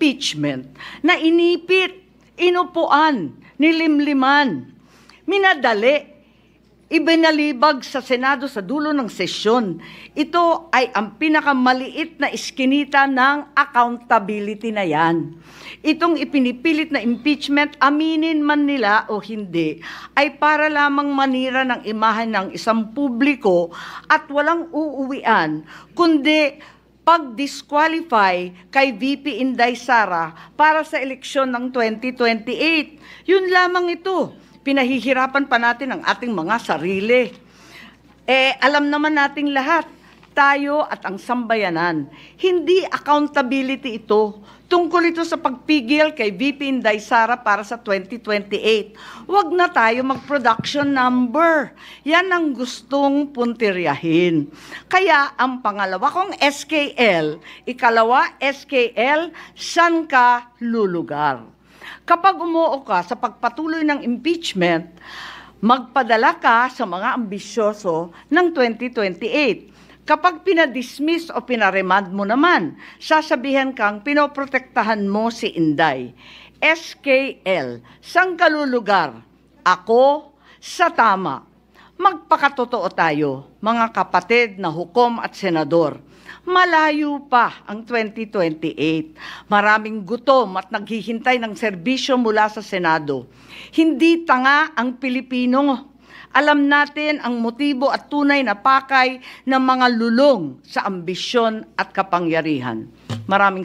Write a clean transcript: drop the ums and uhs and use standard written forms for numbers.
impeachment na inipit, inupuan, nilimliman, minadali, ibinalibag sa Senado sa dulo ng sesyon. Ito ay ang pinakamaliit na iskinita ng accountability na yan. Itong ipinipilit na impeachment, aminin man nila o hindi, ay para lamang manira ng imahen ng isang publiko at walang uuwian, kundi pag-disqualify kay VP Inday Sara para sa eleksyon ng 2028. Yun lamang ito. Pinahihirapan pa natin ang ating mga sarili. Alam naman nating lahat, tayo at ang sambayanan, hindi accountability ito. Tungkol ito sa pagpigil kay VP Inday Sara para sa 2028. Huwag na tayo mag-production number. Yan ang gustong puntiryahin. Kaya ang pangalawa kong SKL, ikalawa SKL, saan ka lulugar? Kapag umuo ka sa pagpatuloy ng impeachment, magpadala ka sa mga ambisyoso ng 2028. Kapag pinadismiss o pinaremand mo naman, sasabihan kang pinoprotektahan mo si Inday. SKL, saan ka lulugar? Ako sa tama. Magpakatotoo tayo, mga kapatid na hukom at senador. Malayo pa ang 2028. Maraming gutom at naghihintay ng serbisyo mula sa Senado. Hindi tanga ang Pilipino. Alam natin ang motibo at tunay na pakay ng mga lulong sa ambisyon at kapangyarihan. Maraming